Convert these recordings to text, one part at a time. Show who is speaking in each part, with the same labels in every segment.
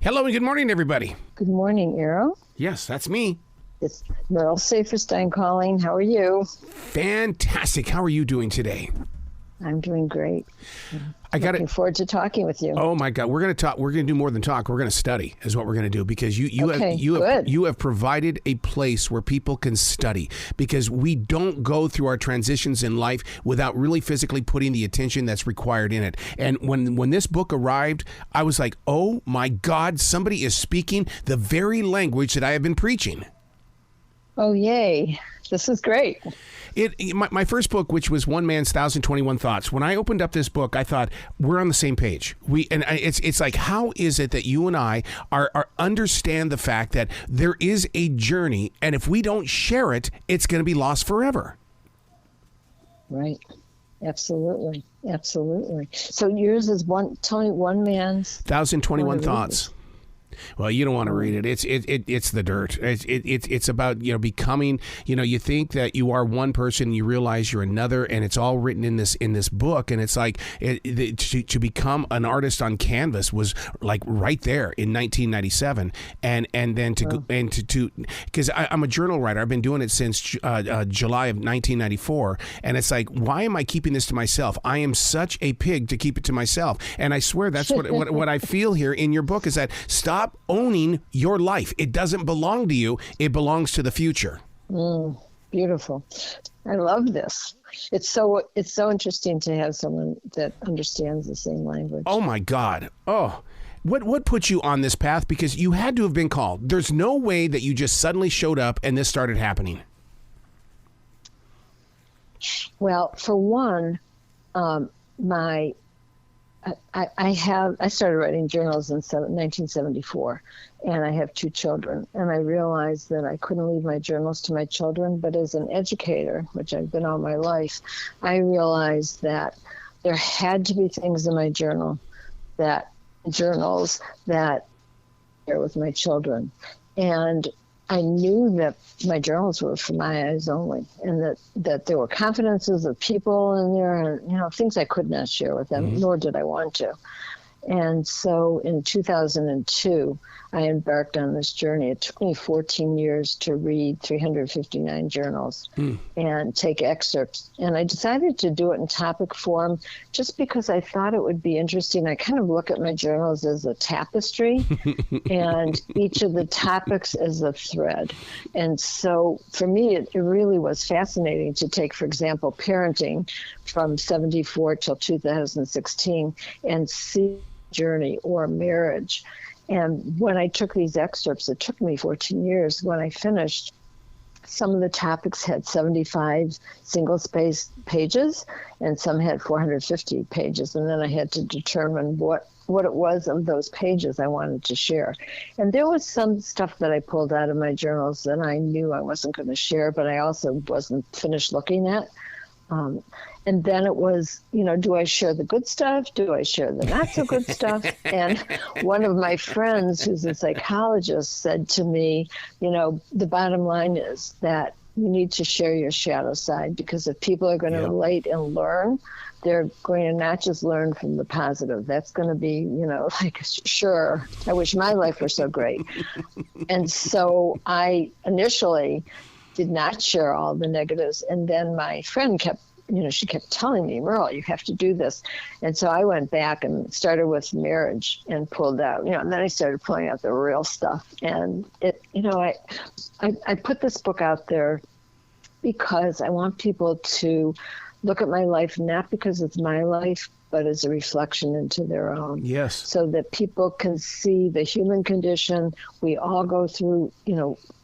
Speaker 1: Hello and good morning, everybody.
Speaker 2: Good morning, Arrow.
Speaker 1: Yes, that's me.
Speaker 2: It's Merle Saferstein calling. How are you?
Speaker 1: Fantastic. How are you doing today?
Speaker 2: I'm doing great. Looking forward to talking with you.
Speaker 1: Oh my God, we're going to talk. We're going to do more than talk. We're going to study, is what we're going to do, because you have provided a place where people can study, because we don't go through our transitions in life without really physically putting the attention that's required in it. And when this book arrived, I was like, oh my God, somebody is speaking the very language that I have been preaching.
Speaker 2: Oh yay! This is great.
Speaker 1: My first book, which was One Man's 1,021 Thoughts, when I opened up this book, I thought, we're on the same page. It's like, how is it that you and I are understand the fact that there is a journey, and if we don't share it, it's going to be lost forever?
Speaker 2: Right. Absolutely. Absolutely. So yours is one man's
Speaker 1: 1,021 Thoughts. Well, you don't want to read it. It's the dirt. It's about, becoming, you think that you are one person, you realize you're another, and it's all written in this book. And it's like to become an artist on canvas was like right there in 1997. And then because I'm a journal writer. I've been doing it since July of 1994. And it's like, why am I keeping this to myself? I am such a pig to keep it to myself. And I swear that's what I feel here in your book is that stop owning your life. It doesn't belong to you. It belongs to the future.
Speaker 2: Beautiful. I love this. It's so interesting to have someone that understands the same language.
Speaker 1: Oh my God. Oh, what put you on this path? Because you had to have been called. There's no way that you just suddenly showed up and this started happening.
Speaker 2: Well, for one, I started writing journals in 1974, and I have 2 children, and I realized that I couldn't leave my journals to my children, but as an educator, which I've been all my life, I realized that there had to be things in my journals that share with my children. And I knew that my journals were for my eyes only, and that there were confidences of people in there, and things I could not share with them, nor did I want to. And so in 2002, I embarked on this journey. It took me 14 years to read 359 journals and take excerpts. And I decided to do it in topic form just because I thought it would be interesting. I kind of look at my journals as a tapestry and each of the topics as a thread. And so for me, it really was fascinating to take, for example, parenting from 74 till 2016 and see journey or marriage. And when I took these excerpts, it took me 14 years. When I finished, some of the topics had 75 single-spaced pages, and some had 450 pages. And then I had to determine what it was of those pages I wanted to share. And there was some stuff that I pulled out of my journals that I knew I wasn't going to share, but I also wasn't finished looking at. And then it was, do I share the good stuff? Do I share the not so good stuff? And one of my friends, who's a psychologist, said to me, the bottom line is that you need to share your shadow side, because if people are going to relate and learn, they're going to not just learn from the positive. That's going to be, sure, I wish my life were so great. And so I initially did not share all the negatives. And then my friend kept telling me, Merle, you have to do this. And so I went back and started with marriage and pulled out, and then I started pulling out the real stuff. And I put this book out there because I want people to look at my life, not because it's my life, but as a reflection into their own.
Speaker 1: Yes.
Speaker 2: So that people can see the human condition. We all go through,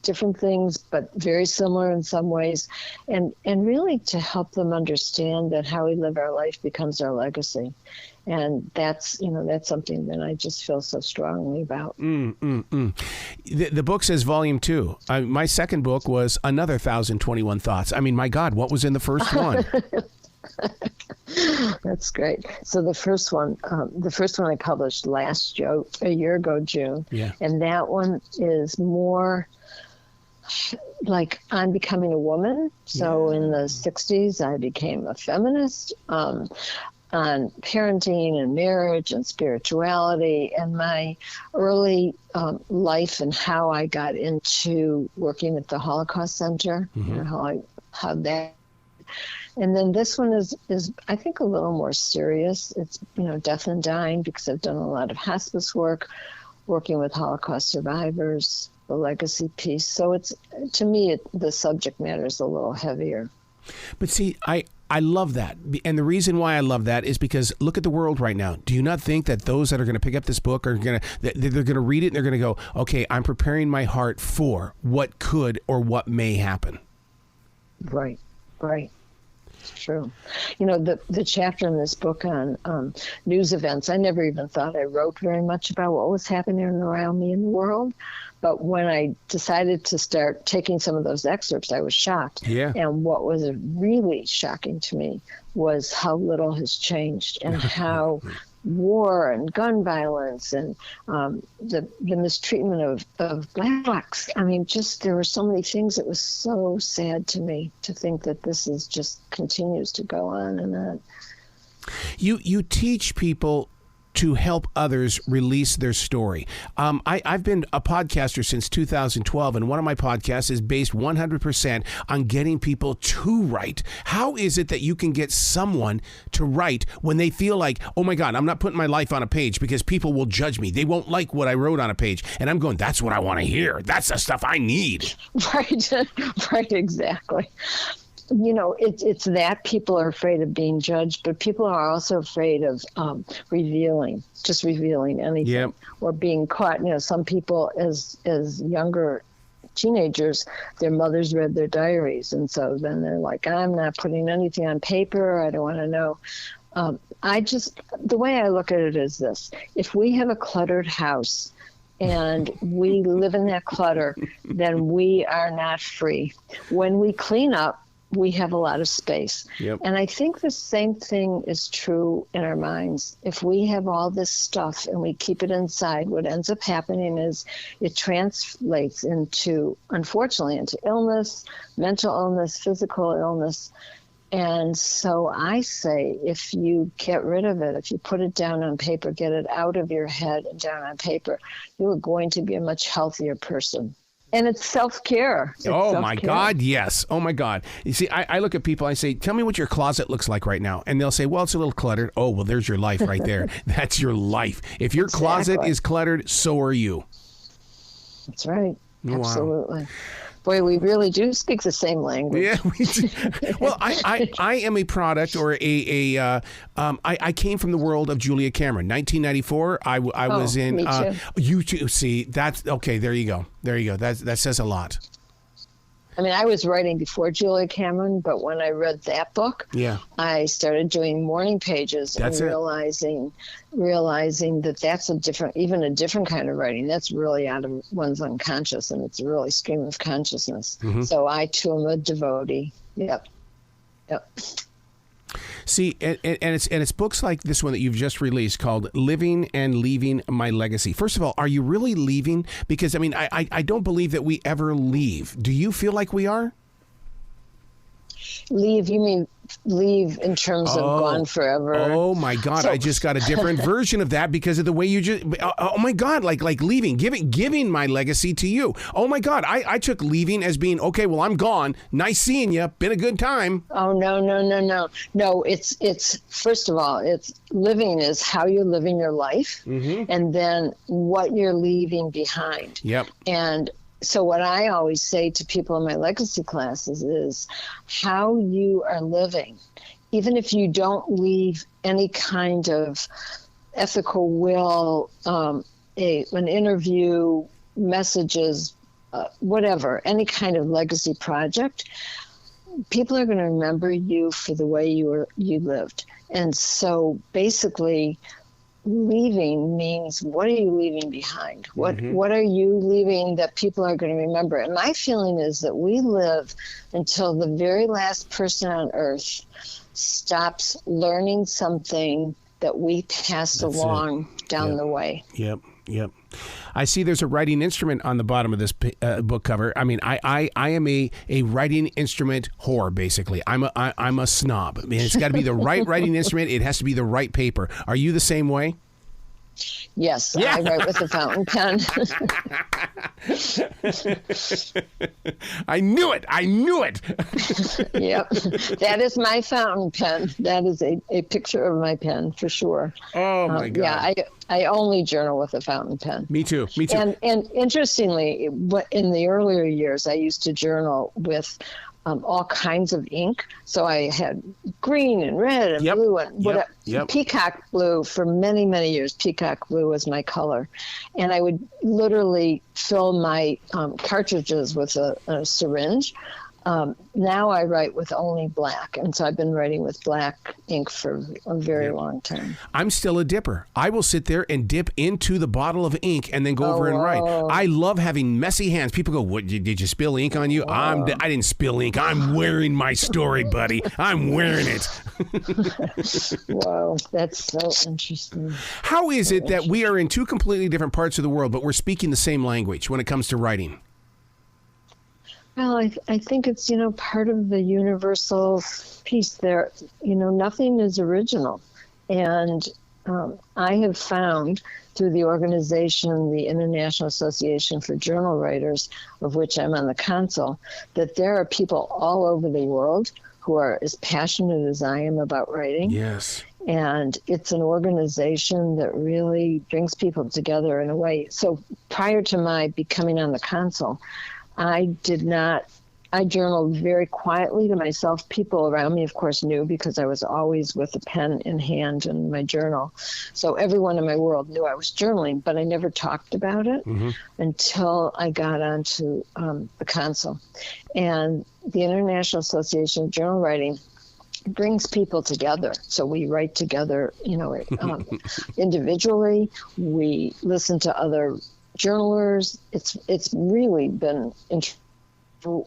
Speaker 2: different things, but very similar in some ways. And really to help them understand that how we live our life becomes our legacy. And that's something that I just feel so strongly about.
Speaker 1: The book says Volume 2. My second book was another 1,021 Thoughts. I mean, my God, what was in the first one?
Speaker 2: That's great. So the first one I published a year ago, June.
Speaker 1: Yeah.
Speaker 2: And that one is more like I'm becoming a woman. So in the 60s, I became a feminist. on parenting and marriage and spirituality and my early life and how I got into working at the Holocaust Center, how that. And then this one is I think a little more serious. It's death and dying, because I've done a lot of hospice work, working with Holocaust survivors, the legacy piece. So it's, to me, the subject matter is a little heavier.
Speaker 1: But see, I love that. And the reason why I love that is because look at the world right now. Do you not think that those that are going to pick up this book are they're going to read it and they're going to go, okay, I'm preparing my heart for what could or what may happen?
Speaker 2: Right. True. The chapter in this book on news events, I never even thought I wrote very much about what was happening around me in the world. But when I decided to start taking some of those excerpts, I was shocked.
Speaker 1: Yeah.
Speaker 2: And what was really shocking to me was how little has changed and how war and gun violence and the mistreatment of blacks. I mean, there were so many things that was so sad to me to think that this is just continues to go on and on.
Speaker 1: You teach people to help others release their story. I've been a podcaster since 2012, and one of my podcasts is based 100% on getting people to write. How is it that you can get someone to write when they feel like, oh my God, I'm not putting my life on a page because people will judge me. They won't like what I wrote on a page. And I'm going, that's what I want to hear. That's the stuff I need.
Speaker 2: Right, exactly. It's that people are afraid of being judged, but people are also afraid of revealing anything.
Speaker 1: Yep.
Speaker 2: Or being caught. Some people as younger teenagers, their mothers read their diaries, and so then they're like, I'm not putting anything on paper. I don't want to know. The way I look at it is this: if we have a cluttered house and we live in that clutter, then we are not free. When we clean up, we have a lot of space.
Speaker 1: Yep.
Speaker 2: And I think the same thing is true in our minds. If we have all this stuff and we keep it inside, what ends up happening is it translates unfortunately, into illness, mental illness, physical illness. And so I say, if you get rid of it, if you put it down on paper, get it out of your head and down on paper, you are going to be a much healthier person. And it's self-care.
Speaker 1: My God, yes. Oh, my God. You see, I look at people, I say, tell me what your closet looks like right now. And they'll say, well, it's a little cluttered. Oh, well, there's your life right there. That's your life. If your closet is cluttered, so are you.
Speaker 2: That's right.
Speaker 1: Wow.
Speaker 2: Absolutely. Boy, we really do speak the same language.
Speaker 1: Yeah, we do. Well, I am a product or I came from the world of Julia Cameron. 1994, I was in.
Speaker 2: Me too.
Speaker 1: You too. See, that's okay. There you go. That says a lot.
Speaker 2: I mean, I was writing before Julia Cameron, but when I read that book, I started doing morning pages and realizing that that's a different kind of writing. That's really out of one's unconscious, and it's really stream of consciousness. Mm-hmm. So I, too, am a devotee. Yep.
Speaker 1: See, and it's books like this one that you've just released called Living and Leaving My Legacy. First of all, are you really leaving? Because, I mean, I don't believe that we ever leave. Do you feel like we are?
Speaker 2: Leave? You mean leave in terms of gone forever?
Speaker 1: Oh, my God. I just got a different version of that because of the way you just... Oh, my God. Like leaving, giving my legacy to you. Oh, my God. I took leaving as being, okay, well, I'm gone. Nice seeing you. Been a good time.
Speaker 2: Oh, no. No, it's first of all, it's living is how you're living your life, mm-hmm. and then what you're leaving behind.
Speaker 1: Yep.
Speaker 2: And so what I always say to people in my legacy classes is how you are living, even if you don't leave any kind of ethical will, an interview, messages, whatever, any kind of legacy project, people are going to remember you for the way you lived. And so basically, leaving means, what are you leaving behind? What are you leaving that people are going to remember? And my feeling is that we live until the very last person on earth stops learning something that we passed along down the way.
Speaker 1: Yep. Yep. I see there's a writing instrument on the bottom of this book cover. I mean, I am a writing instrument whore, basically. I'm a snob. I mean, it's got to be the right writing instrument. It has to be the right paper. Are you the same way?
Speaker 2: Yes, yeah. I write with a fountain pen.
Speaker 1: I knew it.
Speaker 2: Yep. That is my fountain pen. That is a picture of my pen for sure.
Speaker 1: Oh, my God.
Speaker 2: Yeah, I only journal with a fountain pen.
Speaker 1: Me too.
Speaker 2: And interestingly, in the earlier years, I used to journal with all kinds of ink. So I had green and red and blue and peacock blue for many, many years. Peacock blue was my color. And I would literally fill my cartridges with a syringe. Now I write with only black. And so I've been writing with black ink for a very long time.
Speaker 1: I'm still a dipper. I will sit there and dip into the bottle of ink and then go over and write. I love having messy hands. People go, "What? Did you spill ink on you?" I didn't spill ink. I'm wearing my story, buddy. I'm wearing it.
Speaker 2: Wow, that's so interesting.
Speaker 1: How is it that we are in two completely different parts of the world, but we're speaking the same language when it comes to writing?
Speaker 2: Well, I think it's, part of the universal piece there. Nothing is original. And I have found through the organization, the International Association for Journal Writers, of which I'm on the council, that there are people all over the world who are as passionate as I am about writing.
Speaker 1: Yes.
Speaker 2: And it's an organization that really brings people together in a way. So prior to my becoming on the council, I journaled very quietly to myself. People around me, of course, knew because I was always with a pen in hand in my journal. So everyone in my world knew I was journaling, but I never talked about it until I got onto the council. And the International Association of Journal Writing brings people together. So we write together, individually. We listen to other journalers. It's really been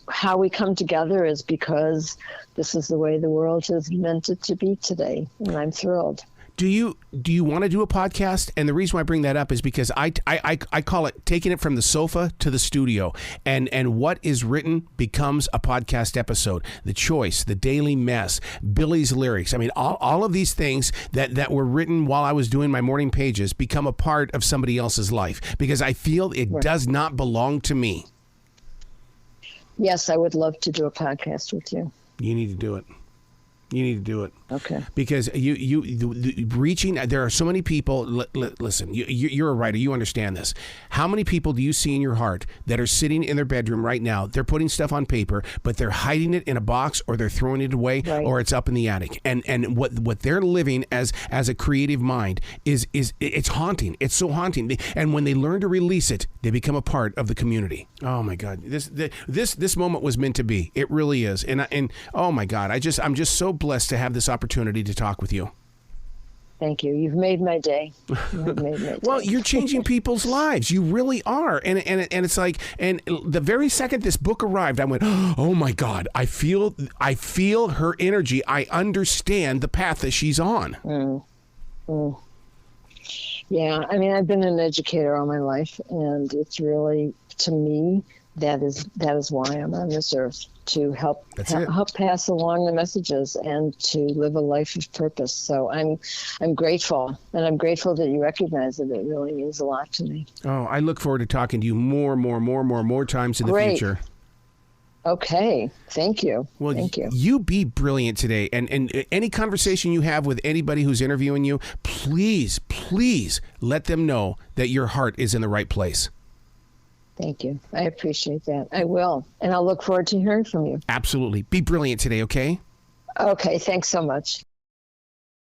Speaker 2: how we come together is because this is the way the world is meant it to be today, and I'm thrilled.
Speaker 1: Do you want to do a podcast? And the reason why I bring that up is because I call it taking it from the sofa to the studio, and what is written becomes a podcast episode. The choice, the daily mess, Billy's lyrics. I mean, all of these things that were written while I was doing my morning pages become a part of somebody else's life because I feel it does not belong to me.
Speaker 2: Yes, I would love to do a podcast with you.
Speaker 1: You need to do it. You need to do it.
Speaker 2: Okay.
Speaker 1: Because reaching, there are so many people, listen, you're a writer, you understand this. How many people do you see in your heart that are sitting in their bedroom right now, they're putting stuff on paper, but they're hiding it in a box or they're throwing it away or it's up in the attic. And what they're living as a creative mind is it's haunting. It's so haunting. And when they learn to release it, they become a part of the community. Oh my God. This moment was meant to be. It really is. And oh my God, I'm just so blessed to have this opportunity to talk with you.
Speaker 2: Thank you. You've made my day.
Speaker 1: Well, you're changing people's lives. You really are. And it's like, and the very second this book arrived, I went, oh my God, I feel her energy. I understand the path that she's on.
Speaker 2: Yeah. I mean, I've been an educator all my life, and it's really, to me, that is why I'm on this earth, to help pass along the messages and to live a life of purpose. So I'm grateful, and I'm grateful that you recognize that it really means a lot to me. Oh,
Speaker 1: I look forward to talking to you more times in the future.
Speaker 2: Okay. Thank you.
Speaker 1: Well,
Speaker 2: thank you.
Speaker 1: You be brilliant today. And any conversation you have with anybody who's interviewing you, please let them know that your heart is in the right place.
Speaker 2: Thank you. I appreciate that. I will. And I'll look forward to hearing from you.
Speaker 1: Absolutely. Be brilliant today, okay?
Speaker 2: Okay. Thanks so much.